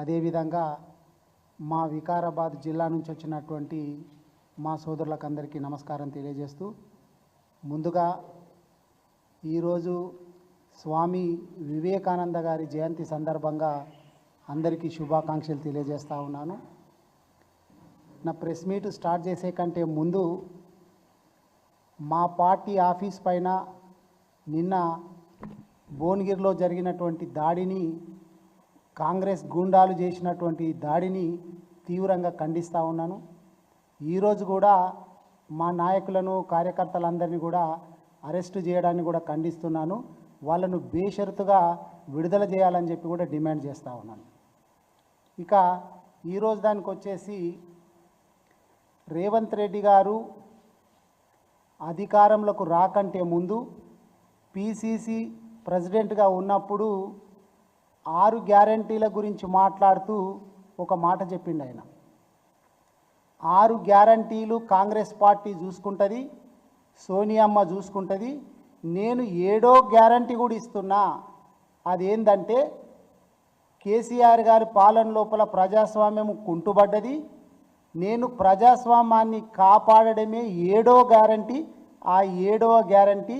అదేవిధంగా మా వికారాబాద్ జిల్లా నుంచి వచ్చినటువంటి మా సోదరులకు అందరికీ నమస్కారం తెలియజేస్తూ, ముందుగా ఈరోజు స్వామి వివేకానంద గారి జయంతి సందర్భంగా అందరికీ శుభాకాంక్షలు తెలియజేస్తూ ఉన్నాను. నా ప్రెస్ మీట్ స్టార్ట్ చేసే కంటే ముందు మా పార్టీ ఆఫీస్ పైన నిన్న భువనగిరిలో జరిగినటువంటి దాడిని, కాంగ్రెస్ గూండాలు చేసినటువంటి దాడిని తీవ్రంగా ఖండిస్తూ ఉన్నాను. ఈరోజు కూడా మా నాయకులను, కార్యకర్తలందరినీ కూడా అరెస్టు చేయడాన్ని కూడా ఖండిస్తున్నాను. వాళ్ళను బేషరతుగా విడుదల చేయాలని చెప్పి కూడా డిమాండ్ చేస్తూ ఉన్నాను. ఇక ఈరోజు దానికి వచ్చేసి రేవంత్ రెడ్డి గారు అధికారంలోకి రాకంటే ముందు పిసిసి ప్రెసిడెంట్గా ఉన్నప్పుడు 6 గ్యారంటీల గురించి మాట్లాడుతూ ఒక మాట చెప్పిండు. ఆయన 6 గ్యారంటీలు కాంగ్రెస్ పార్టీ చూసుకుంటుంది, సోనియమ్మ చూసుకుంటుంది, నేను 7వ గ్యారంటీ కూడా ఇస్తున్నా. అదేంటంటే కేసీఆర్ గారి పాలన లోపల ప్రజాస్వామ్యం కుంటుబడ్డది, నేను ప్రజాస్వామ్యాన్ని కాపాడడమే 7వ గ్యారంటీ, ఆ 7వ గ్యారంటీ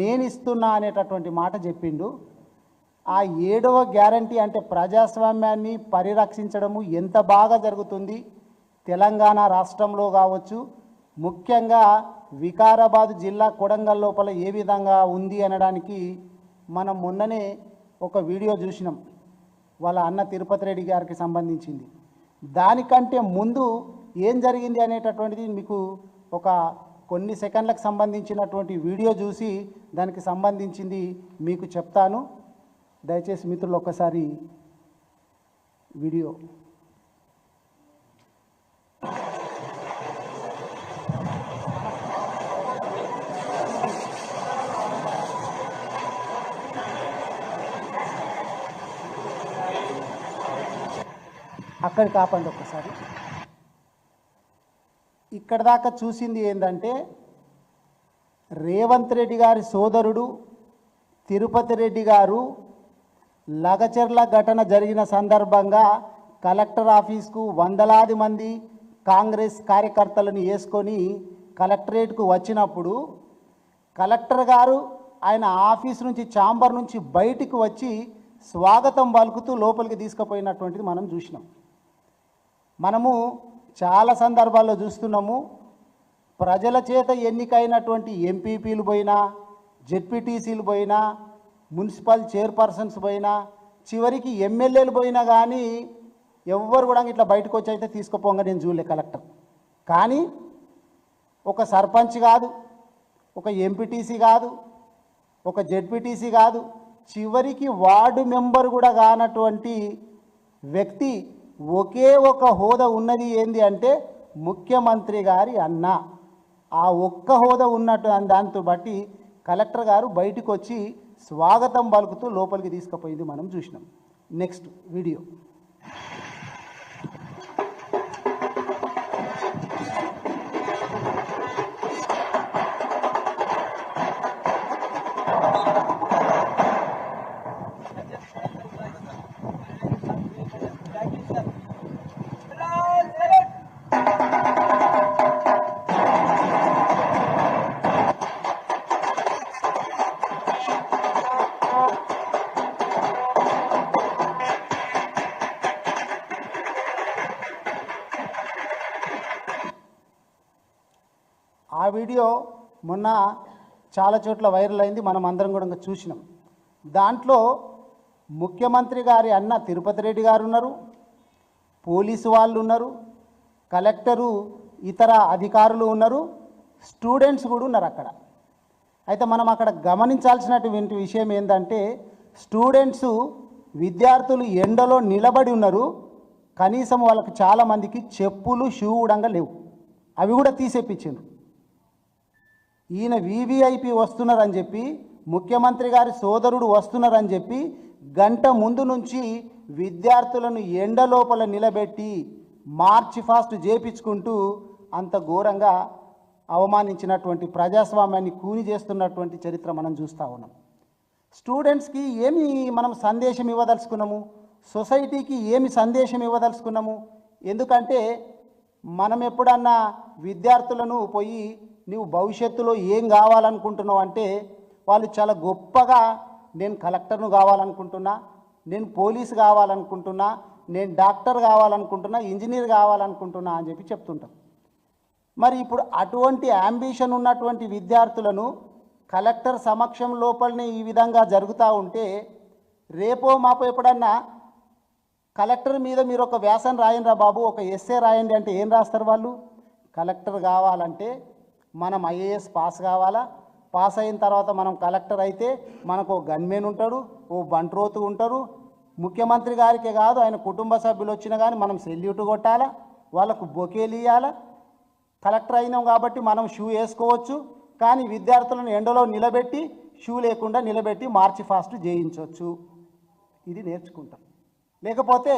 నేను ఇస్తున్నా అనేటటువంటి మాట చెప్పిండు. ఆ 7వ గ్యారంటీ అంటే ప్రజాస్వామ్యాన్ని పరిరక్షించడము ఎంత బాగా జరుగుతుంది తెలంగాణ రాష్ట్రంలో కావచ్చు, ముఖ్యంగా వికారాబాద్ జిల్లా కొడంగల్ లోపల ఏ విధంగా ఉంది అనడానికి మనం మొన్ననే ఒక వీడియో చూసినాం, వాళ్ళ అన్న తిరుపతి రెడ్డి గారికి సంబంధించింది. దానికంటే ముందు ఏం జరిగింది అనేటటువంటిది మీకు ఒక కొన్ని సెకండ్లకు సంబంధించినటువంటి వీడియో చూసి దానికి సంబంధించింది మీకు చెప్తాను. దయచేసి మిత్రులు ఒక్కసారి వీడియో. అక్కడికి ఆపండి ఒక్కసారి. ఇక్కడ దాకా చూసింది ఏంటంటే రేవంత్ రెడ్డి గారి సోదరుడు తిరుపతి రెడ్డి గారు లగచర్ల ఘటన జరిగిన సందర్భంగా కలెక్టర్ ఆఫీస్కు వందలాది మంది కాంగ్రెస్ కార్యకర్తలను వేసుకొని కలెక్టరేట్కు వచ్చినప్పుడు కలెక్టర్ గారు ఆయన ఆఫీస్ నుంచి, ఛాంబర్ నుంచి బయటికి వచ్చి స్వాగతం పలుకుతూ లోపలికి తీసుకుపోయినటువంటిది మనం చూసినాం. మనము చాలా సందర్భాల్లో చూస్తున్నాము, ప్రజల చేత ఎన్నికైనటువంటి ఎంపీపీలు పోయినా, జెడ్పీటీసీలు పోయినా, మున్సిపల్ చైర్పర్సన్స్ పోయినా, చివరికి ఎమ్మెల్యేలు పోయినా కానీ ఎవ్వరు కూడా ఇట్లా బయటకు వచ్చి అయితే తీసుకుపోగా నేను చూడలే కలెక్టర్. కానీ ఒక సర్పంచ్ కాదు, ఒక ఎంపీటీసీ కాదు, ఒక జెడ్పీటీసీ కాదు, చివరికి వార్డు మెంబర్ కూడా కానటువంటి వ్యక్తి ఒకే ఒక హోదా ఉన్నది ఏంది అంటే ముఖ్యమంత్రి గారి అన్న. ఆ ఒక్క హోదా ఉన్నట్టు దాంతో బట్టి కలెక్టర్ గారు బయటకు వచ్చి స్వాగతం పలుకుతూ లోపలికి తీసుకుపోయింది మనం చూసినాం. Next video. ఆ వీడియో మొన్న చాలా చోట్ల వైరల్ అయింది, మనం అందరం కూడా చూసినాం. దాంట్లో ముఖ్యమంత్రి గారి అన్న తిరుపతి రెడ్డి గారు ఉన్నారు, పోలీసు వాళ్ళు ఉన్నారు, కలెక్టరు, ఇతర అధికారులు ఉన్నారు, స్టూడెంట్స్ కూడా ఉన్నారు అక్కడ. అయితే మనం అక్కడ గమనించాల్సినటువంటి విషయం ఏంటంటే స్టూడెంట్స్, విద్యార్థులు ఎండలో నిలబడి ఉన్నారు, కనీసం వాళ్ళకి చాలామందికి చెప్పులు, షూ కూడా లేవు, అవి కూడా తీసేపించారు. ఈయన వివిఐపి వస్తున్నారని చెప్పి, ముఖ్యమంత్రి గారి సోదరుడు వస్తున్నారని చెప్పి గంట ముందు నుంచి విద్యార్థులను ఎండ లోపల నిలబెట్టి మార్చి ఫాస్ట్ చేపించుకుంటూ అంత ఘోరంగా అవమానించినటువంటి, ప్రజాస్వామ్యాన్ని కూని చేస్తున్నటువంటి చరిత్ర మనం చూస్తూ ఉన్నాం. స్టూడెంట్స్కి ఏమి మనం సందేశం ఇవ్వదలుచుకున్నాము? సొసైటీకి ఏమి సందేశం ఇవ్వదలుచుకున్నాము? ఎందుకంటే మనం ఎప్పుడన్నా విద్యార్థులను పోయి నువ్వు భవిష్యత్తులో ఏం కావాలనుకుంటున్నావు అంటే వాళ్ళు చాలా గొప్పగా నేను కలెక్టర్ను కావాలనుకుంటున్నా, నేను పోలీసు కావాలనుకుంటున్నా, నేను డాక్టర్ కావాలనుకుంటున్నా, ఇంజనీర్ కావాలనుకుంటున్నా అని చెప్పి చెప్తుంటాం. మరి ఇప్పుడు అటువంటి యాంబిషన్ ఉన్నటువంటి విద్యార్థులను కలెక్టర్ సమక్షం లోపలనే ఈ విధంగా జరుగుతూ ఉంటే రేపో మాపో ఎప్పుడన్నా కలెక్టర్ మీద మీరు ఒక వ్యాసం రాయండి రా బాబు, ఒక ఎస్సే రాయండి అంటే ఏం రాస్తారు వాళ్ళు? కలెక్టర్ కావాలంటే మనం ఐఏఎస్ పాస్ కావాలా, పాస్ అయిన తర్వాత మనం కలెక్టర్ అయితే మనకు ఓ గన్మెన్ ఉంటాడు, ఓ బంట్రోతు ఉంటారు, ముఖ్యమంత్రి గారికే కాదు ఆయన కుటుంబ సభ్యులు వచ్చినా కానీ మనం సెల్యూట్ కొట్టాలా, వాళ్ళకు బొకేలు ఇవ్వాలా. కలెక్టర్ అయినాం కాబట్టి మనం షూ వేసుకోవచ్చు, కానీ విద్యార్థులను ఎండలో నిలబెట్టి షూ లేకుండా నిలబెట్టి మార్చి ఫాస్ట్ చేయించవచ్చు. ఇది నేర్చుకుంటాం. లేకపోతే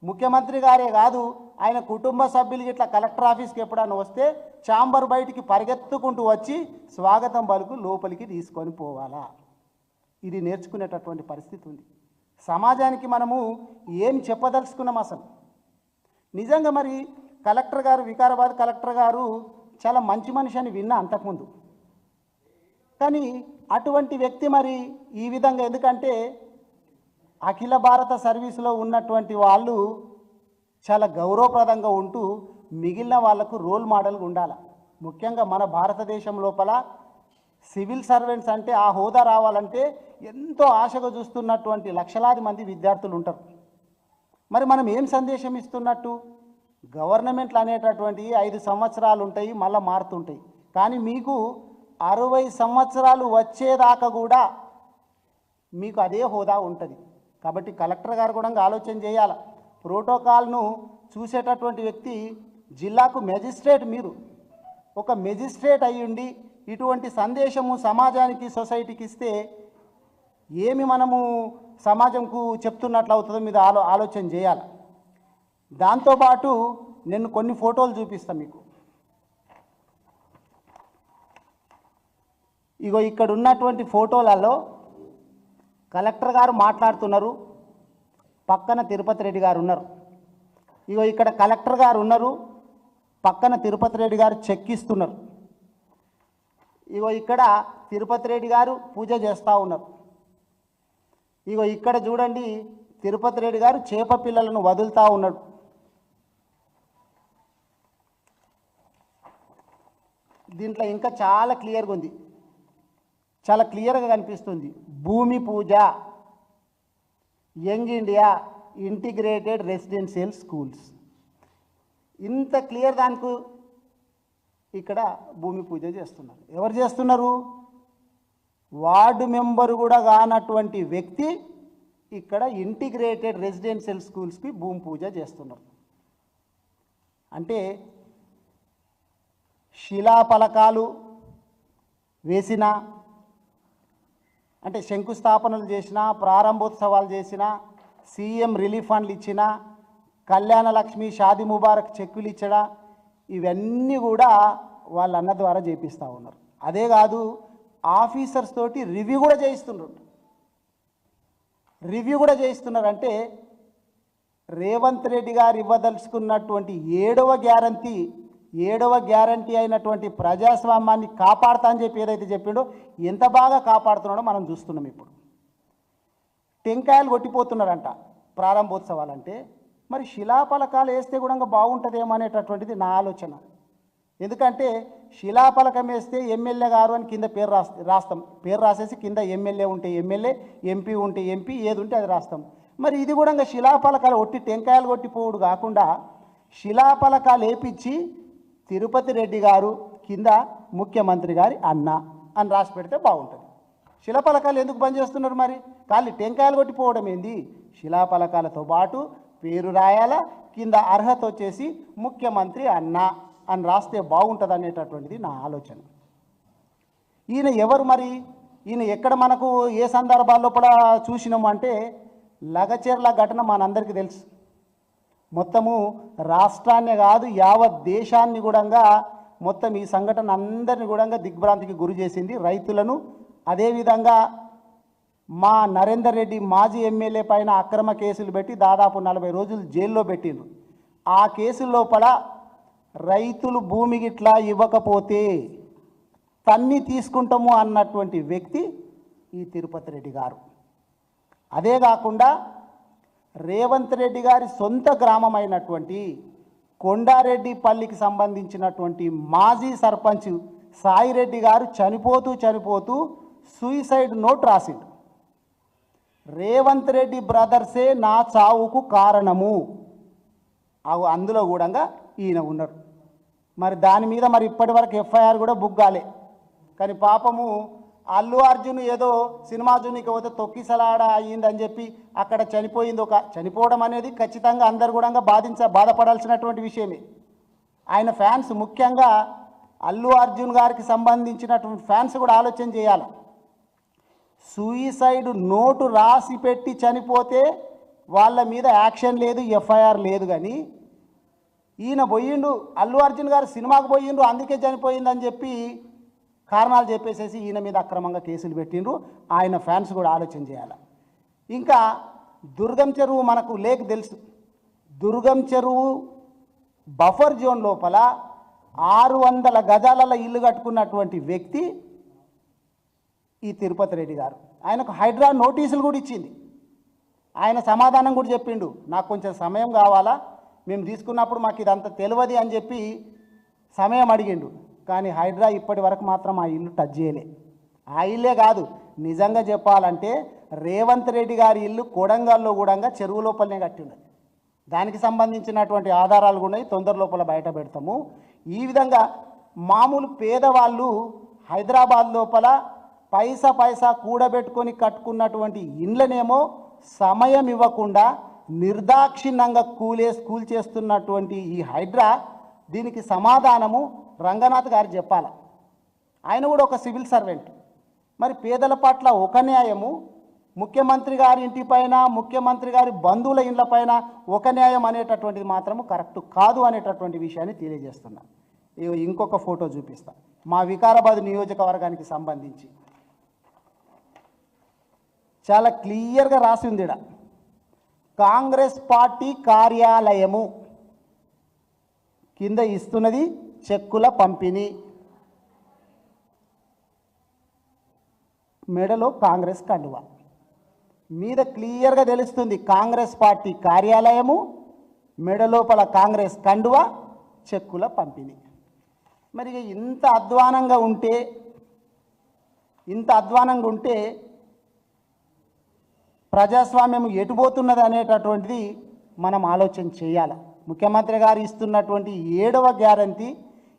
ముఖ్యమంత్రి గారే కాదు ఆయన కుటుంబ సభ్యులు ఇట్లా కలెక్టర్ ఆఫీస్కి ఎప్పుడన్నా వస్తే ఛాంబర్ బయటికి పరిగెత్తుకుంటూ వచ్చి స్వాగతం పలుకు లోపలికి తీసుకొని పోవాలా. ఇది నేర్చుకునేటటువంటి పరిస్థితి ఉంది. సమాజానికి మనము ఏం చెప్పదలుచుకున్నాం అసలు? నిజంగా మరి కలెక్టర్ గారు, వికారాబాద్ కలెక్టర్ గారు చాలా మంచి మనిషి అని విన్నా అంతకుముందు. కానీ అటువంటి వ్యక్తి మరి ఈ విధంగా, ఎందుకంటే అఖిల భారత సర్వీసులో ఉన్నటువంటి వాళ్ళు చాలా గౌరవప్రదంగా ఉంటూ మిగిలిన వాళ్లకు రోల్ మోడల్గా ఉండాలి. ముఖ్యంగా మన భారతదేశం లోపల సివిల్ సర్వెంట్స్ అంటే ఆ హోదా రావాలంటే ఎంతో ఆశగా చూస్తున్నటువంటి లక్షలాది మంది విద్యార్థులు ఉంటారు. మరి మనం ఏం సందేశం ఇస్తున్నట్టు? గవర్నమెంట్లు అనేటటువంటి 5 సంవత్సరాలు ఉంటాయి, మళ్ళీ మారుతుంటాయి. కానీ మీకు 60 సంవత్సరాలు వచ్చేదాకా కూడా మీకు అదే హోదా ఉంటుంది. కాబట్టి కలెక్టర్ గారు కూడా ఆలోచన చేయాలి. ప్రోటోకాల్ను చూసేటటువంటి వ్యక్తి జిల్లాకు మెజిస్ట్రేట్, మీరు ఒక మెజిస్ట్రేట్ అయ్యుండి ఇటువంటి సందేశము సమాజానికి, సొసైటీకి ఇస్తే ఏమి మనము సమాజంకు చెప్తున్నట్లు అవుతుందో మీద ఆలోచన చేయాలి. దాంతోపాటు నేను కొన్ని ఫోటోలు చూపిస్తాను మీకు. ఇగో ఇక్కడ ఉన్నటువంటి ఫోటోలలో కలెక్టర్ గారు మాట్లాడుతున్నారు, పక్కన తిరుపతి రెడ్డి గారు ఉన్నారు. ఇగో ఇక్కడ కలెక్టర్ గారు ఉన్నారు, పక్కన తిరుపతి రెడ్డి గారు చెక్కిస్తున్నారు. ఇగో ఇక్కడ తిరుపతి రెడ్డి గారు పూజ చేస్తూ ఉన్నారు. ఇగో ఇక్కడ చూడండి తిరుపతి రెడ్డి గారు చేప పిల్లలను వదులుతూ ఉన్నాడు. దీంట్లో ఇంకా చాలా క్లియర్గా ఉంది, చాలా క్లియర్గా కనిపిస్తుంది. భూమి పూజ, young India integrated residential schools, ఇంత క్లియర్ దానికి ఇక్కడ భూమి పూజ చేస్తున్నారు. ఎవరు చేస్తున్నారు? వార్డు మెంబరు కూడా కానటువంటి వ్యక్తి ఇక్కడ ఇంటిగ్రేటెడ్ రెసిడెన్షియల్ స్కూల్స్కి భూమి పూజ చేస్తున్నారు. అంటే శిలాఫలకాలు వేసిన, అంటే శంకుస్థాపనలు చేసిన, ప్రారంభోత్సవాలు చేసిన, సీఎం రిలీఫ్ ఫండ్లు ఇచ్చిన, కళ్యాణ లక్ష్మి, షాదీ ముబారక్ చెక్కులు ఇచ్చడా, ఇవన్నీ కూడా వాళ్ళ అన్న ద్వారా చేపిస్తూ ఉన్నారు. అదే కాదు ఆఫీసర్స్ తోటి రివ్యూ కూడా చేయిస్తున్నారు. అంటే రేవంత్ రెడ్డి గారు ఇవ్వదలుచుకున్నటువంటి 7వ గ్యారంటీ అయినటువంటి ప్రజాస్వామ్యాన్ని కాపాడుతా అని చెప్పి ఏదైతే చెప్పిండో ఎంత బాగా కాపాడుతున్నాడో మనం చూస్తున్నాం. ఇప్పుడు టెంకాయలు కొట్టిపోతున్నారంట ప్రారంభోత్సవాలంటే, మరి శిలాఫలకాలు వేస్తే కూడా బాగుంటుందేమో అనేటటువంటిది నా ఆలోచన. ఎందుకంటే శిలాఫలకం వేస్తే ఎమ్మెల్యే గారు అని కింద పేరు రాస్తాం, పేరు రాసేసి కింద ఎమ్మెల్యే ఉంటే ఎమ్మెల్యే, ఎంపీ ఉంటే ఎంపీ, ఏది ఉంటే అది రాస్తాం. మరి ఇది కూడా శిలాఫలకాలు ఒట్టి టెంకాయలు కొట్టిపోవుడు కాకుండా శిలాఫలకాలు వేపించి తిరుపతి రెడ్డి గారు కింద ముఖ్యమంత్రి గారి అన్న అని రాసి పెడితే బాగుంటుంది. శిలాఫలకాలు ఎందుకు బంద్ చేస్తున్నారు? మరి ఖాళీ టెంకాయలు కొట్టిపోవడం ఏంది? శిలాఫలకాలతో పాటు పేరు రాయాలా, కింద అర్హత వచ్చేసి ముఖ్యమంత్రి అన్న అని రాస్తే బాగుంటుంది అనేటటువంటిది నా ఆలోచన. ఈయన ఎవరు మరి? ఈయన ఎక్కడ మనకు ఏ సందర్భాల్లో కూడా చూసినాము అంటే లగచెర్ల ఘటన మనందరికీ తెలుసు. మొత్తము రాష్ట్రాన్నే కాదు యావత్ దేశాన్ని కూడా మొత్తం ఈ సంఘటన అందరిని కూడా దిగ్భ్రాంతికి గురి చేసింది, రైతులను, అదేవిధంగా మా నరేందర్ రెడ్డి మాజీ ఎమ్మెల్యే పైన అక్రమ కేసులు పెట్టి దాదాపు 40 రోజులు జైల్లో పెట్టిండ్రు. ఆ కేసు లోపల రైతులు భూమి గిట్లా ఇవ్వకపోతే తన్ని తీసుకుంటాము అన్నటువంటి వ్యక్తి ఈ తిరుపతి రెడ్డి గారు. అదే కాకుండా రేవంత్ రెడ్డి గారి సొంత గ్రామమైనటువంటి కొండారెడ్డిపల్లికి సంబంధించినటువంటి మాజీ సర్పంచ్ సాయిరెడ్డి గారు చనిపోతూ సూసైడ్ నోట్ రాసిండు. రేవంత్ రెడ్డి బ్రదర్సే నా చావుకు కారణము, అందులో కూడా ఈయన ఉన్నారు. మరి దాని మీద మరి ఇప్పటి వరకు ఎఫ్ఐఆర్ కూడా బుక్ కాలే. కానీ పాపము అల్లు అర్జున్ ఏదో సినిమా జూనికి పోతే తొక్కిసలాడ అయ్యిందని చెప్పి అక్కడ చనిపోయింది. చనిపోవడం అనేది ఖచ్చితంగా అందరు కూడా బాధపడాల్సినటువంటి విషయమే. ఆయన ఫ్యాన్స్, ముఖ్యంగా అల్లు అర్జున్ గారికి సంబంధించినటువంటి ఫ్యాన్స్ కూడా ఆలోచన చేయాలి. సూయిసైడ్ నోటు రాసి పెట్టి చనిపోతే వాళ్ళ మీద యాక్షన్ లేదు, ఎఫ్ఐఆర్ లేదు. కానీ ఈయన పోయిండు, అల్లు అర్జున్ గారు సినిమాకు పోయిండు అందుకే చనిపోయిందని చెప్పి కారణాలు చెప్పేసేసి ఈయన మీద అక్రమంగా కేసులు పెట్టిండ్రు. ఆయన ఫ్యాన్స్ కూడా ఆలోచన చేయాలి. ఇంకా దుర్గం చెరువు, మనకు లేక్ తెలుసు, దుర్గం చెరువు బఫర్ జోన్ లోపల 600 గజాల ఇల్లు కట్టుకున్నటువంటి వ్యక్తి ఈ తిరుపతి రెడ్డి గారు. ఆయనకు హైడ్రా నోటీసులు కూడా ఇచ్చింది. ఆయన సమాధానం కూడా చెప్పిండు, నాకు కొంచెం సమయం కావాలా, మేము తీసుకున్నప్పుడు మాకు ఇదంతా తెలియదు అని చెప్పి సమయం అడిగిండు. కానీ హైడ్రా ఇప్పటి వరకు మాత్రం ఆ ఇల్లు టచ్ చేయలే. ఆ ఇల్లే కాదు, నిజంగా చెప్పాలంటే రేవంత్ రెడ్డి గారి ఇల్లు కొడంగల్లో కూడా చెరువు లోపలనే కట్టి ఉన్నది. దానికి సంబంధించినటువంటి ఆధారాలు కూడా తొందర లోపల బయట పెడతాము. ఈ విధంగా మామూలు పేదవాళ్ళు హైదరాబాద్ లోపల పైసా కూడబెట్టుకొని కట్టుకున్నటువంటి ఇండ్లనేమో సమయం ఇవ్వకుండా నిర్దాక్షిణ్యంగా కూల్చేస్తున్నటువంటి ఈ హైడ్రా, దీనికి సమాధానము రంగనాథ్ గారు చెప్పాలి. ఆయన కూడా ఒక సివిల్ సర్వెంట్. మరి పేదల పట్ల ఒక న్యాయము, ముఖ్యమంత్రి గారి ఇంటిపైన, ముఖ్యమంత్రి గారి బంధువుల ఇండ్లపైన ఒక న్యాయం అనేటటువంటిది మాత్రము కరెక్ట్ కాదు అనేటటువంటి విషయాన్ని తెలియజేస్తున్నా. ఇంకొక ఫోటో చూపిస్తా, మా వికారాబాద్ నియోజకవర్గానికి సంబంధించి చాలా క్లియర్గా రాసి ఉంది. కాంగ్రెస్ పార్టీ కార్యాలయము కింద ఇస్తున్నది చెక్కుల పంపిణీ, మెడలో కాంగ్రెస్ కండువా, మీద క్లియర్గా తెలుస్తుంది కాంగ్రెస్ పార్టీ కార్యాలయము, మెడలోపల కాంగ్రెస్ కండువా, చెక్కుల పంపిణీ. మరి ఇంత అధ్వానంగా ఉంటే ప్రజాస్వామ్యం ఎటుపోతున్నది అనేటటువంటిది మనం ఆలోచన చేయాలి. ముఖ్యమంత్రి గారు ఇస్తున్నటువంటి 7వ గ్యారంటీ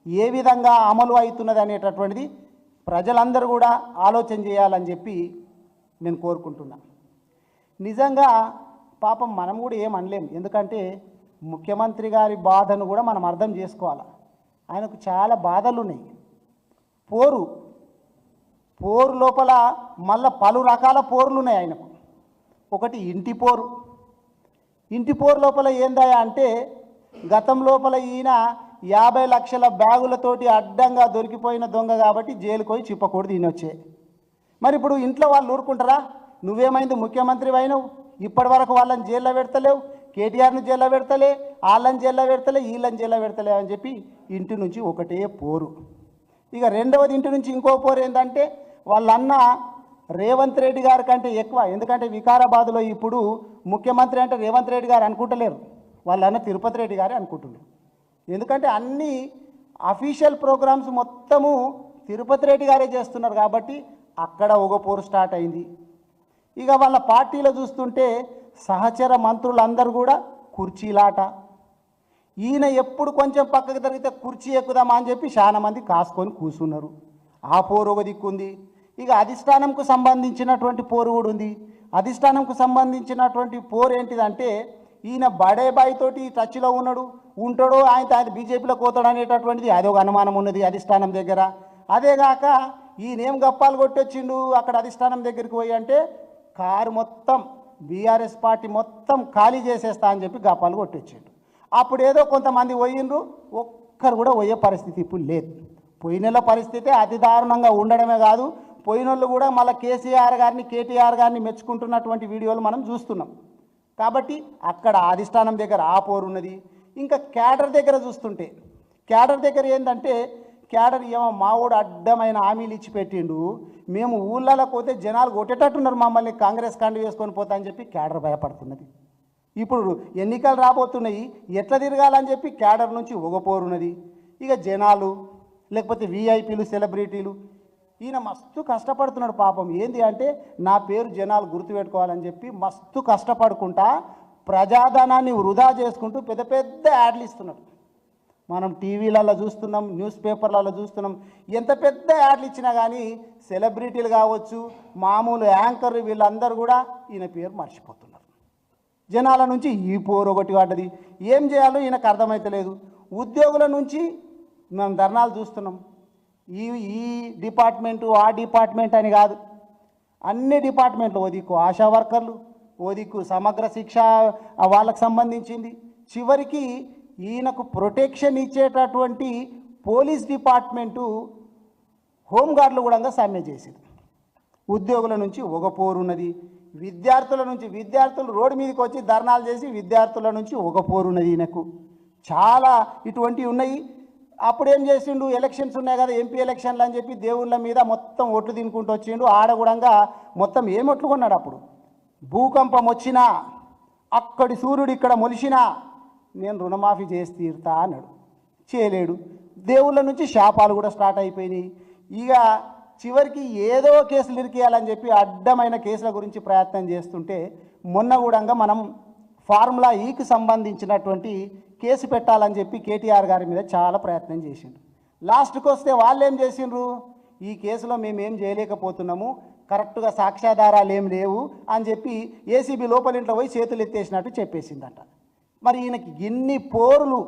ఏ విధంగా అమలు అవుతున్నది అనేటటువంటిది ప్రజలందరూ కూడా ఆలోచన చేయాలని చెప్పి నేను కోరుకుంటున్నా. నిజంగా పాపం మనం కూడా ఏం అనలేం, ఎందుకంటే ముఖ్యమంత్రి గారి బాధను కూడా మనం అర్థం చేసుకోవాలి. ఆయనకు చాలా బాధలు ఉన్నాయి. పోరు లోపల మళ్ళీ పలు రకాల పోరులు ఉన్నాయి ఆయనకు. ఒకటి ఇంటి పోరు లోపల ఏందా అంటే, గతం లోపల ఈయన 50 లక్షల బ్యాగులతోటి అడ్డంగా దొరికిపోయిన దొంగ కాబట్టి జైలుకు పోయి చిప్పకూడదు ఈయనొచ్చే. మరి ఇప్పుడు ఇంట్లో వాళ్ళు ఊరుకుంటారా? నువ్వేమైంది ముఖ్యమంత్రి అయినవు, ఇప్పటి వరకు వాళ్ళని జైల్లో పెడతలేవు, కేటీఆర్ను జైల్లో పెడతలే, వాళ్ళని జైల్లో పెడతలే, వీళ్ళని జైల్లో పెడతలే అని చెప్పి ఇంటి నుంచి ఒకటే పోరు. ఇక రెండవది ఇంటి నుంచి ఇంకో పోరు ఏంటంటే, వాళ్ళన్న రేవంత్ రెడ్డి గారి కంటే ఎక్కువ. ఎందుకంటే వికారాబాద్లో ఇప్పుడు ముఖ్యమంత్రి అంటే రేవంత్ రెడ్డి గారు అనుకుంటలేరు, వాళ్ళన్న తిరుపతి రెడ్డి గారే అనుకుంటున్నారు. ఎందుకంటే అన్ని అఫీషియల్ ప్రోగ్రామ్స్ మొత్తము తిరుపతి రెడ్డి గారే చేస్తున్నారు కాబట్టి అక్కడ ఒక పోరు స్టార్ట్ అయింది. ఇక వాళ్ళ పార్టీలో చూస్తుంటే సహచర మంత్రులందరూ కూడా కుర్చీలాట. ఈయన ఎప్పుడు కొంచెం పక్కకు జరిగితే కుర్చీ ఎక్కుదామా అని చెప్పి చాలా మంది కాసుకొని కూర్చున్నారు. ఆ పోరు ఒక దిక్కుంది. ఇక అధిష్టానంకు సంబంధించినటువంటి పోరు కూడా ఉంది. అధిష్టానంకు సంబంధించినటువంటి పోరు ఏంటిదంటే, ఈయన బడేబాయి తోటి టచ్లో ఉంటాడో ఆయన బీజేపీలోకి పోతాడు అనేటటువంటిది అదొక అనుమానం ఉన్నది అధిష్టానం దగ్గర. అదేగాక ఈయనేం గప్పాలు కొట్టొచ్చిండు అక్కడ అధిష్టానం దగ్గరికి పోయి అంటే, కారు మొత్తం బీఆర్ఎస్ పార్టీ మొత్తం ఖాళీ చేసేస్తా అని చెప్పి గప్పాలు కొట్టొచ్చిండు. అప్పుడు ఏదో కొంతమంది పోయిండ్రు, ఒక్కరు కూడా పోయే పరిస్థితి ఇప్పుడు లేదు. పోయిన నెల పరిస్థితి అతి దారుణంగా ఉండడమే కాదు, పోయినోళ్ళు కూడా మళ్ళీ కేసీఆర్ గారిని కేటీఆర్ గారిని మెచ్చుకుంటున్నటువంటి వీడియోలు మనం చూస్తున్నాం. కాబట్టి అక్కడ అధిష్టానం దగ్గర ఆ పోరు ఉన్నది. ఇంకా క్యాడర్ దగ్గర చూస్తుంటే క్యాడర్ దగ్గర ఏంటంటే క్యాడర్ ఏమో మావోడు అడ్డమైన హామీలు ఇచ్చి పెట్టిండు, మేము ఊళ్ళలో పోతే జనాలు కొట్టేటట్టున్నారు, మమ్మల్ని కాంగ్రెస్ కండు వేసుకొని పోతా అని చెప్పి క్యాడర్ భయపడుతున్నది. ఇప్పుడు ఎన్నికలు రాబోతున్నాయి, ఎట్లా తిరగాలని చెప్పి క్యాడర్ నుంచి ఒగపోరున్నది. ఇక జనాలు లేకపోతే వీఐపీలు సెలబ్రిటీలు ఈయన మస్తు కష్టపడుతున్నాడు పాపం. ఏంది అంటే నా పేరు జనాలు గుర్తుపెట్టుకోవాలని చెప్పి మస్తు కష్టపడుకుంటా ప్రజాధనాన్ని వృధా చేసుకుంటూ పెద్ద పెద్ద యాడ్లు ఇస్తున్నాడు. మనం టీవీలలో చూస్తున్నాం, న్యూస్ పేపర్లలో చూస్తున్నాం. ఎంత పెద్ద యాడ్లు ఇచ్చినా కానీ సెలబ్రిటీలు కావచ్చు, మామూలు యాంకర్ వీళ్ళందరూ కూడా ఈయన పేరు మర్చిపోతున్నారు. జనాల నుంచి ఈ పోరు ఒకటి పడ్డది. ఏం చేయాలో ఈయనకు అర్థమైతలేదు. ఉద్యోగుల నుంచి మనం ధర్నాలు చూస్తున్నాం. ఈ డిపార్ట్మెంటు ఆ డిపార్ట్మెంట్ అని కాదు, అన్ని డిపార్ట్మెంట్లు, ఓదిక్కు ఆశా వర్కర్లు, ఓదిక్కు సమగ్ర శిక్ష వాళ్ళకు సంబంధించింది, చివరికి ఈయనకు ప్రొటెక్షన్ ఇచ్చేటటువంటి పోలీస్ డిపార్ట్మెంటు హోంగార్డులు కూడా సమ్మె చేసింది. ఉద్యోగుల నుంచి ఒక పోరున్నది. విద్యార్థులు రోడ్డు మీదకి వచ్చి ధర్నాలు చేసి విద్యార్థుల నుంచి ఒక పోరున్నది. ఈయనకు చాలా ఇటువంటివి ఉన్నాయి. అప్పుడు ఏం చేసిండు, ఎలక్షన్స్ ఉన్నాయి కదా ఎంపీ ఎలక్షన్లు అని చెప్పి దేవుళ్ళ మీద మొత్తం ఓట్లు తినుకుంటూ వచ్చిండు. ఆడగూడంగా మొత్తం ఏం ఓట్లు కొన్నాడు. అప్పుడు భూకంపం వచ్చినా అక్కడి సూర్యుడు ఇక్కడ మొలిసినా నేను రుణమాఫీ చేసి తీరుతా అన్నాడు. చేయలేడు. దేవుళ్ళ నుంచి శాపాలు కూడా స్టార్ట్ అయిపోయినాయి. ఇక చివరికి ఏదో కేసులు ఇరికేయాలని చెప్పి అడ్డమైన కేసుల గురించి ప్రయత్నం చేస్తుంటే మొన్న కూడా మనం ఫార్ములా ఈకి సంబంధించినటువంటి కేసు పెట్టాలని చెప్పి కేటీఆర్ గారి మీద చాలా ప్రయత్నం చేసిండు. లాస్ట్కి వస్తే వాళ్ళు ఏం చేసిండ్రు, ఈ కేసులో మేమేం చేయలేకపోతున్నాము, కరెక్ట్గా సాక్ష్యాధారాలు ఏం లేవు అని చెప్పి ఏసీబీ లోపలింట్లో పోయి చేతులు ఎత్తేసినట్టు చెప్పేసిందట. మరి ఈయనకి ఇన్ని పోరులు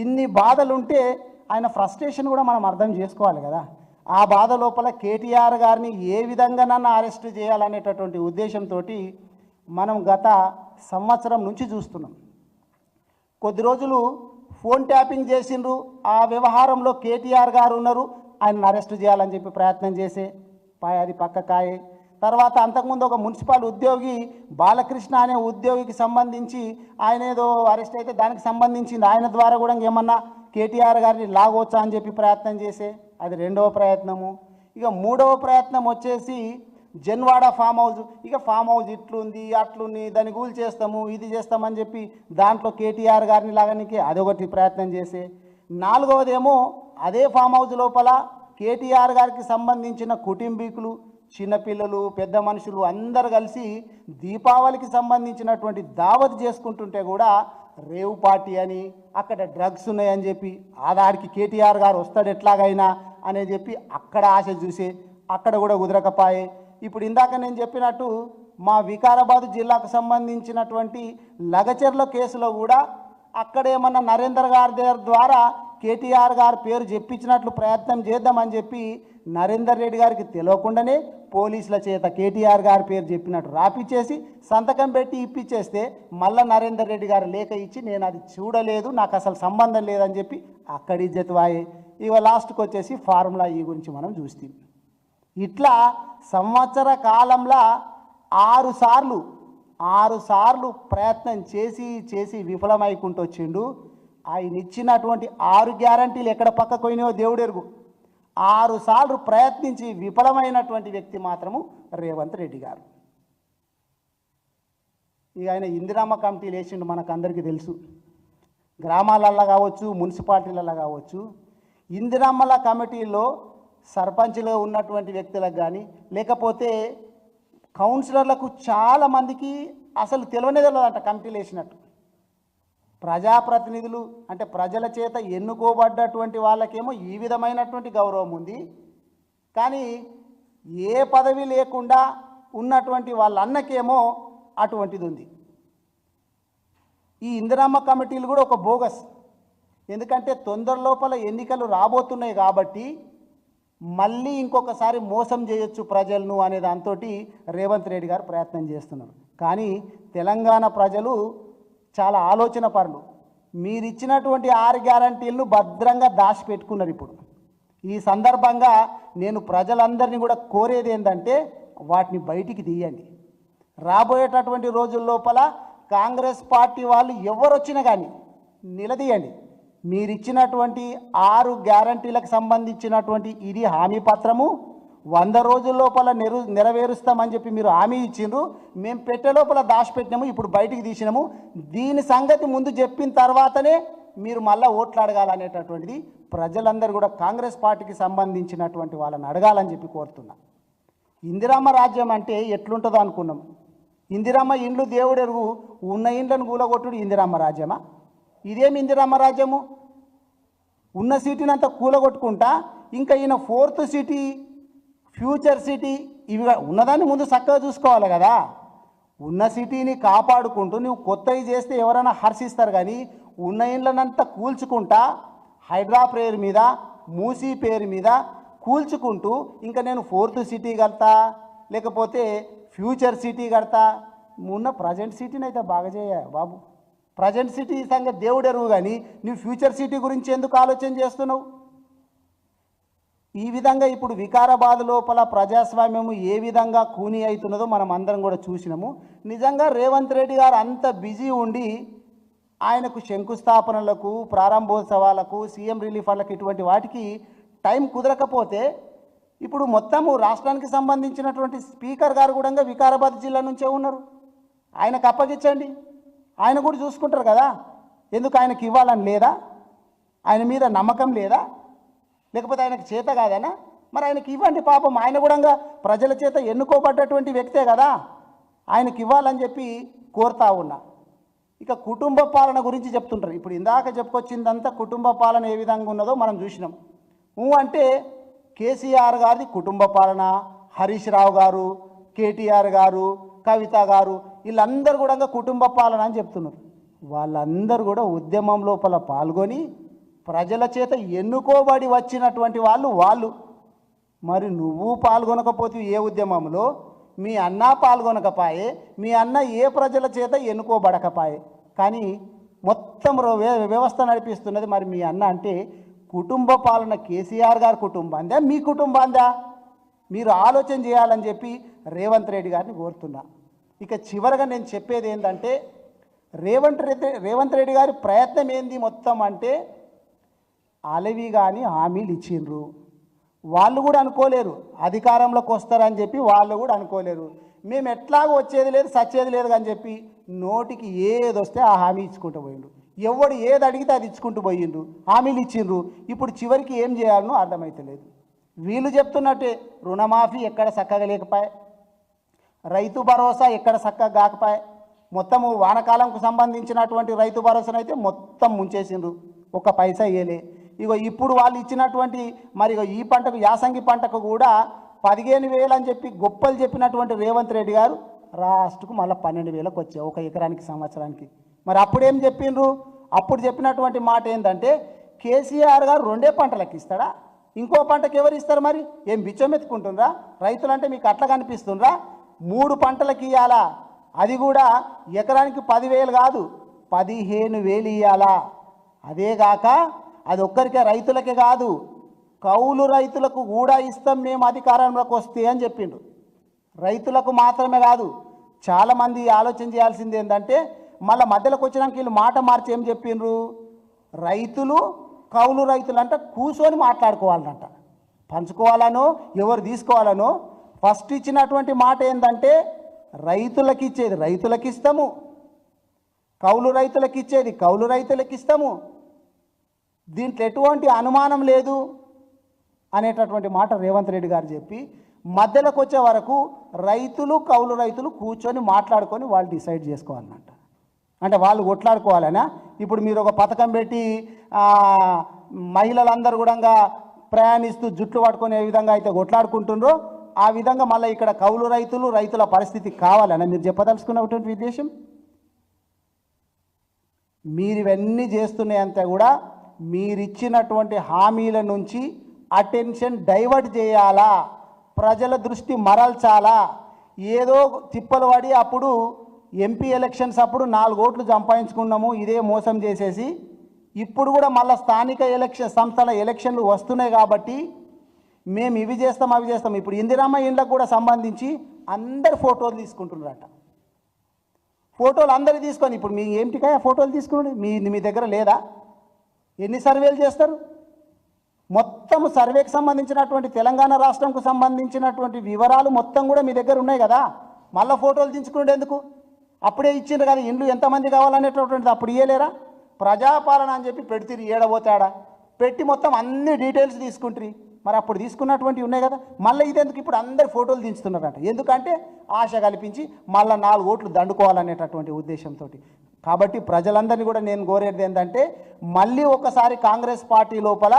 ఇన్ని బాధలుంటే ఆయన ఫ్రస్ట్రేషన్ కూడా మనం అర్థం చేసుకోవాలి కదా. ఆ బాధ లోపల కేటీఆర్ గారిని ఏ విధంగానన్నా అరెస్ట్ చేయాలనేటటువంటి ఉద్దేశంతో మనం గత సంవత్సరం నుంచి చూస్తున్నాం. కొద్ది రోజులు ఫోన్ ట్యాపింగ్ చేసిండ్రు, ఆ వ్యవహారంలో కేటీఆర్ గారు ఉన్నారు, ఆయన అరెస్ట్ చేయాలని చెప్పి ప్రయత్నం చేసే అది పక్క కాయే. తర్వాత అంతకుముందు ఒక మున్సిపల్ ఉద్యోగి బాలకృష్ణ అనే ఉద్యోగికి సంబంధించి ఆయన ఏదో అరెస్ట్ అయితే దానికి సంబంధించింది ఆయన ద్వారా కూడా ఏమన్నా కేటీఆర్ గారిని లాగవచ్చా అని చెప్పి ప్రయత్నం చేసే, అది రెండవ ప్రయత్నము. ఇక మూడవ ప్రయత్నం వచ్చేసి జన్వాడ ఫామ్ హౌస్. ఇక ఫామ్ హౌస్ ఇట్లుంది అట్లుంది దాన్ని కూల్ చేస్తాము ఇది చేస్తామని చెప్పి దాంట్లో కేటీఆర్ గారిని లాగనికి అదొకటి ప్రయత్నం చేసే. నాలుగవదేమో అదే ఫామ్ హౌస్ లోపల కేటీఆర్ గారికి సంబంధించిన కుటుంబీకులు, చిన్నపిల్లలు, పెద్ద మనుషులు అందరు కలిసి దీపావళికి సంబంధించినటువంటి దావత్ చేసుకుంటుంటే కూడా రేవ్ పార్టీ అని అక్కడ డ్రగ్స్ ఉన్నాయని చెప్పి ఆదాడికి కేటీఆర్ గారు వస్తాడు ఎట్లాగైనా అని చెప్పి అక్కడ ఆశ చూసే, అక్కడ కూడా కుదరకపాయే. ఇప్పుడు ఇందాక నేను చెప్పినట్టు మా వికారాబాద్ జిల్లాకు సంబంధించినటువంటి లగచెర్ల కేసులో కూడా అక్కడేమన్నా నరేందర్ గారి ద్వారా కేటీఆర్ గారి పేరు చెప్పించినట్లు ప్రయత్నం చేద్దామని చెప్పి నరేందర్ రెడ్డి గారికి తెలియకుండానే పోలీసుల చేత కేటీఆర్ గారి పేరు చెప్పినట్టు రాపిచ్చేసి సంతకం పెట్టి ఇప్పించేస్తే మళ్ళీ నరేందర్ రెడ్డి గారు లేఖ ఇచ్చి నేను అది చూడలేదు, నాకు అసలు సంబంధం లేదని చెప్పి అక్కడి ఇజ్జత్వాయే. ఇక లాస్ట్కి వచ్చేసి ఫార్ములా ఈ గురించి మనం చూస్తాం. ఇట్లా సంవత్సర కాలంలో 6 సార్లు ప్రయత్నం చేసి విఫలమైకుంటూ వచ్చిండు. ఆయన ఇచ్చినటువంటి 6 గ్యారంటీలు ఎక్కడ పక్కకు పోయినాయో దేవుడెరుగు. 6 సార్లు ప్రయత్నించి విఫలమైనటువంటి వ్యక్తి మాత్రము రేవంత్ రెడ్డి గారు. ఇక ఆయన ఇందిరమ్మ కమిటీలు వేసిండు, మనకు అందరికీ తెలుసు. గ్రామాలల్లో కావచ్చు, మున్సిపాలిటీలలో కావచ్చు, ఇందిరమ్మల కమిటీలో సర్పంచ్లో ఉన్నటువంటి వ్యక్తులకు కానీ లేకపోతే కౌన్సిలర్లకు చాలామందికి అసలు తెలియదంట కమిటీలు వేసినట్టు. ప్రజాప్రతినిధులు అంటే ప్రజల చేత ఎన్నుకోబడ్డటువంటి వాళ్ళకేమో ఈ విధమైనటువంటి గౌరవం ఉంది, కానీ ఏ పదవి లేకుండా ఉన్నటువంటి వాళ్ళన్నకేమో అటువంటిది ఉంది. ఈ ఇందిరమ్మ కమిటీలు కూడా ఒక బోగస్. ఎందుకంటే తొందర లోపల ఎన్నికలు రాబోతున్నాయి కాబట్టి మళ్ళీ ఇంకొకసారి మోసం చేయొచ్చు ప్రజలను అనే దాంతో రేవంత్ రెడ్డి గారు ప్రయత్నం చేస్తున్నారు. కానీ తెలంగాణ ప్రజలు చాలా ఆలోచన పరులు. మీరు ఇచ్చినటువంటి 6 గ్యారంటీలను భద్రంగా దాచిపెట్టుకున్నారు. ఇప్పుడు ఈ సందర్భంగా నేను ప్రజలందరినీ కూడా కోరేది ఏంటంటే వాటిని బయటికి తీయండి. రాబోయేటటువంటి రోజుల లోపల కాంగ్రెస్ పార్టీ వాళ్ళు ఎవరు వచ్చినా కానీ నిలదీయండి. మీరిచ్చినటువంటి 6 గ్యారంటీలకు సంబంధించినటువంటి ఇది హామీ పత్రము 100 రోజుల లోపల నెరవేరుస్తామని చెప్పి మీరు హామీ ఇచ్చిండ్రు. మేము పెట్టే లోపల దాచిపెట్టినాము, ఇప్పుడు బయటికి తీసినాము. దీని సంగతి ముందు చెప్పిన తర్వాతనే మీరు మళ్ళీ ఓట్లు అడగాలనేటటువంటిది ప్రజలందరూ కూడా కాంగ్రెస్ పార్టీకి సంబంధించినటువంటి వాళ్ళని అడగాలని చెప్పి కోరుతున్నా. ఇందిరమ్మ రాజ్యం అంటే ఎట్లుంటుందో అనుకున్నాం. ఇందిరమ్మ ఇండ్లు దేవుడెరుగు, ఉన్న ఇండ్లను కూలగొట్టుడు ఇందిరమ్మ రాజ్యమా? ఇదేమి ఇందిరమ్మ రాజ్యము? ఉన్న సిటీని అంతా కూలగొట్టుకుంటా ఇంకా ఈయన 4th సిటీ, ఫ్యూచర్ సిటీ ఇవి ఉన్నదాన్ని ముందు చక్కగా చూసుకోవాలి కదా. ఉన్న సిటీని కాపాడుకుంటూ నువ్వు కొత్తవి చేస్తే ఎవరైనా హర్షిస్తారు, కానీ ఉన్న ఇండ్లనంతా కూల్చుకుంటా హైడ్రా పేరు మీద, మూసీ పేరు మీద కూల్చుకుంటూ ఇంకా నేను 4th సిటీ కడతా, లేకపోతే ఫ్యూచర్ సిటీ కడతా. ఉన్న ప్రజెంట్ సిటీని అయితే బాగా చేయ బాబు. ప్రజెంట్ సిటీ సంగతి దేవుడు ఎరువు, కానీ నువ్వు ఫ్యూచర్ సిటీ గురించి ఎందుకు ఆలోచన చేస్తున్నావు? ఈ విధంగా ఇప్పుడు వికారాబాద్ లోపల ప్రజాస్వామ్యము ఏ విధంగా కూని అవుతున్నదో మనం అందరం కూడా చూసినాము. నిజంగా రేవంత్ రెడ్డి గారు అంత బిజీ ఉండి ఆయనకు శంకుస్థాపనలకు, ప్రారంభోత్సవాలకు, సీఎం రిలీఫ్ ఫండ్లకు ఇటువంటి వాటికి టైం కుదరకపోతే ఇప్పుడు మొత్తము రాష్ట్రానికి సంబంధించినటువంటి స్పీకర్ గారు కూడా వికారాబాద్ జిల్లా నుంచే ఉన్నారు. ఆయనకు అప్పగించండి, ఆయన కూడా చూసుకుంటారు కదా. ఎందుకు ఆయనకి ఇవ్వాలని లేదా? ఆయన మీద నమ్మకం లేదా? లేకపోతే ఆయనకు చేత కాదనా? మరి ఆయనకి ఇవ్వండి. పాపం ఆయన కూడా ప్రజల చేత ఎన్నుకోబడ్డటువంటి వ్యక్తే కదా, ఆయనకి ఇవ్వాలని చెప్పి కోరుతా ఉన్నా. ఇక కుటుంబ పాలన గురించి చెప్తుంటారు. ఇప్పుడు ఇందాక చెప్పుకొచ్చిందంతా కుటుంబ పాలన ఏ విధంగా ఉన్నదో మనం చూసినాం. అంటే కేసీఆర్ గారిది కుటుంబ పాలన, హరీష్ రావు గారు, కేటీఆర్ గారు, కవిత గారు వీళ్ళందరూ కూడా కుటుంబ పాలన అని చెప్తున్నారు. వాళ్ళందరూ కూడా ఉద్యమం లోపల పాల్గొని ప్రజల చేత ఎన్నుకోబడి వచ్చినటువంటి వాళ్ళు. మరి నువ్వు పాల్గొనకపోతే ఏ ఉద్యమంలో, మీ అన్న పాల్గొనకపాయే, మీ అన్న ఏ ప్రజల చేత ఎన్నుకోబడకపాయే, కానీ మొత్తం వ్యవస్థ నడిపిస్తున్నది మరి మీ అన్న. అంటే కుటుంబ పాలన కేసీఆర్ గారి కుటుంబాందా, మీ కుటుంబాందా? మీరు ఆలోచన చేయాలని చెప్పి రేవంత్ రెడ్డి గారిని కోరుతున్నా. ఇక చివరగా నేను చెప్పేది ఏంటంటే రేవంత్ రెడ్డి గారి ప్రయత్నం ఏంది మొత్తం అంటే, అలవి కానీ హామీలు ఇచ్చిండ్రు, వాళ్ళు కూడా అనుకోలేరు అధికారంలోకి వస్తారని చెప్పి, వాళ్ళు కూడా అనుకోలేరు మేము ఎట్లాగో వచ్చేది లేదు సచ్చేది లేదు అని చెప్పి నోటికి ఏది వస్తే ఆ హామీ ఇచ్చుకుంటూ పోయిండ్రు. ఎవడు ఏది అడిగితే అది ఇచ్చుకుంటూ పోయిండ్రు, హామీలు ఇచ్చిండ్రు. ఇప్పుడు చివరికి ఏం చేయాలనో అర్థమైతలేదు. వీళ్ళు చెప్తున్నట్టే రుణమాఫీ ఎక్కడ చక్కగా లేకపోయే, రైతు భరోసా ఎక్కడ చక్కగా కాకపోయే, మొత్తము వానకాలంకు సంబంధించినటువంటి రైతు భరోసాను అయితే మొత్తం ముంచేసిండ్రు, ఒక పైసా ఇయ్యలే. ఇప్పుడు వాళ్ళు ఇచ్చినటువంటి మరి ఈ పంటకు, యాసంగి పంటకు కూడా 15,000 అని చెప్పి గొప్పలు చెప్పినటువంటి రేవంత్ రెడ్డి గారు లాస్ట్కు మళ్ళీ 12,000కు వచ్చాయి ఒక ఎకరానికి సంవత్సరానికి. మరి అప్పుడేం చెప్పిండ్రు? అప్పుడు చెప్పినటువంటి మాట ఏంటంటే కేసీఆర్ గారు 2 పంటలకు ఇస్తాడా, ఇంకో పంటకు ఎవరు ఇస్తారు? మరి ఏం బిచ్చం ఎత్తుకుంటుండ్రా? రైతులంటే మీకు అట్లా కనిపిస్తుండ్రా? 3 పంటలకు ఇవ్వాలా, అది కూడా ఎకరానికి 10,000 కాదు 15,000 ఇవ్వాలా. అదేగాక అది ఒక్కరికే రైతులకే కాదు, కౌలు రైతులకు కూడా ఇస్తాం మేము అధికారంలోకి వస్తే అని చెప్పిండ్రు. రైతులకు మాత్రమే కాదు, చాలామంది ఆలోచన చేయాల్సింది ఏంటంటే మళ్ళీ మధ్యలోకి వచ్చినాక వీళ్ళు మాట మార్చి ఏం చెప్పిండ్రు, రైతులు కౌలు రైతులు అంట కూర్చొని మాట్లాడుకోవాలంట, పంచుకోవాలనో ఎవరు తీసుకోవాలనో. ఫస్ట్ ఇచ్చినటువంటి మాట ఏంటంటే రైతులకు ఇచ్చేది రైతులకు ఇస్తాము, కౌలు రైతులకు ఇచ్చేది కౌలు రైతులకు ఇస్తాము, దీంట్లో ఎటువంటి అనుమానం లేదు అనేటటువంటి మాట రేవంత్ రెడ్డి గారు చెప్పి మధ్యలోకి వచ్చే వరకు రైతులు కౌలు రైతులు కూర్చొని మాట్లాడుకొని వాళ్ళు డిసైడ్ చేసుకోవాలన్నమాట. అంటే వాళ్ళు కొట్లాడుకోవాలనా? ఇప్పుడు మీరు ఒక పథకం పెట్టి మహిళలందరూ కూడా ప్రయాణిస్తూ జుట్లు పట్టుకునే విధంగా అయితే కొట్లాడుకుంటుండ్రో ఆ విధంగా మళ్ళీ ఇక్కడ కౌలు రైతులు రైతుల పరిస్థితి కావాలనా మీరు చెప్పదలుచుకున్నటువంటి ఉద్దేశం? మీరు ఇవన్నీ చేస్తున్నాయంతా కూడా మీరిచ్చినటువంటి హామీల నుంచి అటెన్షన్ డైవర్ట్ చేయాలా, ప్రజల దృష్టి మరల్చాలా. ఏదో తిప్పలు పడి అప్పుడు ఎంపీ ఎలక్షన్స్ అప్పుడు 4 ఓట్లు సంపాదించుకున్నాము ఇదే మోసం చేసేసి, ఇప్పుడు కూడా మళ్ళీ స్థానిక సంస్థల ఎలక్షన్లు వస్తున్నాయి కాబట్టి మేము ఇవి చేస్తాం అవి చేస్తాం. ఇప్పుడు ఇందిరమ్మ ఇండ్లకు కూడా సంబంధించి అందరు ఫోటోలు తీసుకుంటున్నారట. ఫోటోలు అందరు తీసుకొని ఇప్పుడు మీ ఏమిటికాయ ఫోటోలు తీసుకుని మీ దగ్గర లేదా? ఎన్ని సర్వేలు చేస్తారు? మొత్తం సర్వేకి సంబంధించినటువంటి తెలంగాణ రాష్ట్రంకు సంబంధించినటువంటి వివరాలు మొత్తం కూడా మీ దగ్గర ఉన్నాయి కదా. మళ్ళీ ఫోటోలు దించుకునేందుకు? అప్పుడే ఇచ్చిండ్రు కదా ఇండ్లు ఎంతమంది కావాలనేటటువంటిది అప్పుడు ఇయ్యలేరా? ప్రజాపాలన అని చెప్పి పెడితే ఏడబోతాడా పెట్టి మొత్తం అన్ని డీటెయిల్స్ తీసుకుంటారు. మరి అప్పుడు తీసుకున్నటువంటివి ఉన్నాయి కదా. మళ్ళీ ఇదెందుకు ఇప్పుడు అందరు ఫోటోలు దించుతున్నారంట? ఎందుకంటే ఆశ కల్పించి మళ్ళీ 4 ఓట్లు దండుకోవాలనేటటువంటి ఉద్దేశంతో. కాబట్టి ప్రజలందరినీ కూడా నేను కోరేది ఏంటంటే మళ్ళీ ఒకసారి కాంగ్రెస్ పార్టీ లోపల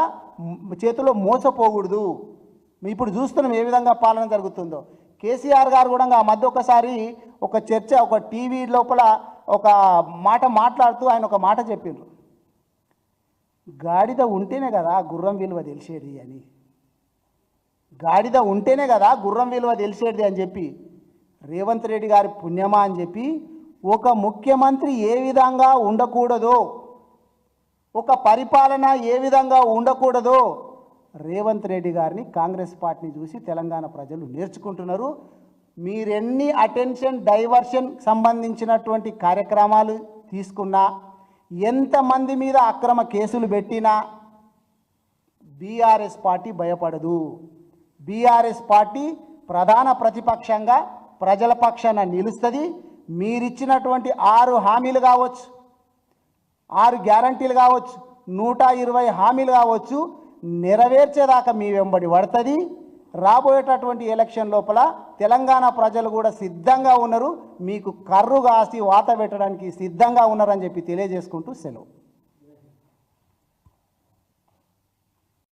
చేతిలో మోసపోకూడదు. ఇప్పుడు చూస్తున్నాం ఏ విధంగా పాలన జరుగుతుందో. కేసీఆర్ గారు కూడా ఆ మధ్య ఒకసారి ఒక చర్చ ఒక టీవీ లోపల ఒక మాట మాట్లాడుతూ ఆయన ఒక మాట చెప్పిండ్రు, గాడిద ఉంటేనే కదా గుర్రం విలువ తెలిసేది అని. గాడిద ఉంటేనే కదా గుర్రం విలువ తెలిసేది అని చెప్పి రేవంత్ రెడ్డి గారి పుణ్యమా అని చెప్పి ఒక ముఖ్యమంత్రి ఏ విధంగా ఉండకూడదో, ఒక పరిపాలన ఏ విధంగా ఉండకూడదో రేవంత్ రెడ్డి గారిని కాంగ్రెస్ పార్టీని చూసి తెలంగాణ ప్రజలు నేర్చుకుంటున్నారు. మీరెన్ని అటెన్షన్ డైవర్షన్ సంబంధించినటువంటి కార్యక్రమాలు తీసుకున్నా, ఎంతమంది మీద అక్రమ కేసులు పెట్టినా బీఆర్ఎస్ పార్టీ భయపడదు. బీఆర్ఎస్ పార్టీ ప్రధాన ప్రతిపక్షంగా ప్రజల పక్షాన నిలుస్తుంది. మీరిచ్చినటువంటి 6 హామీలు కావచ్చు, 6 గ్యారంటీలు కావచ్చు, 120 హామీలు కావచ్చు, నెరవేర్చేదాకా మీ వెంబడి పడుతుంది. రాబోయేటటువంటి ఎలక్షన్ లోపల తెలంగాణ ప్రజలు కూడా సిద్ధంగా ఉన్నారు, మీకు కర్రు కాసి వాత పెట్టడానికి సిద్ధంగా ఉన్నారని చెప్పి తెలియజేసుకుంటూ సెలవు.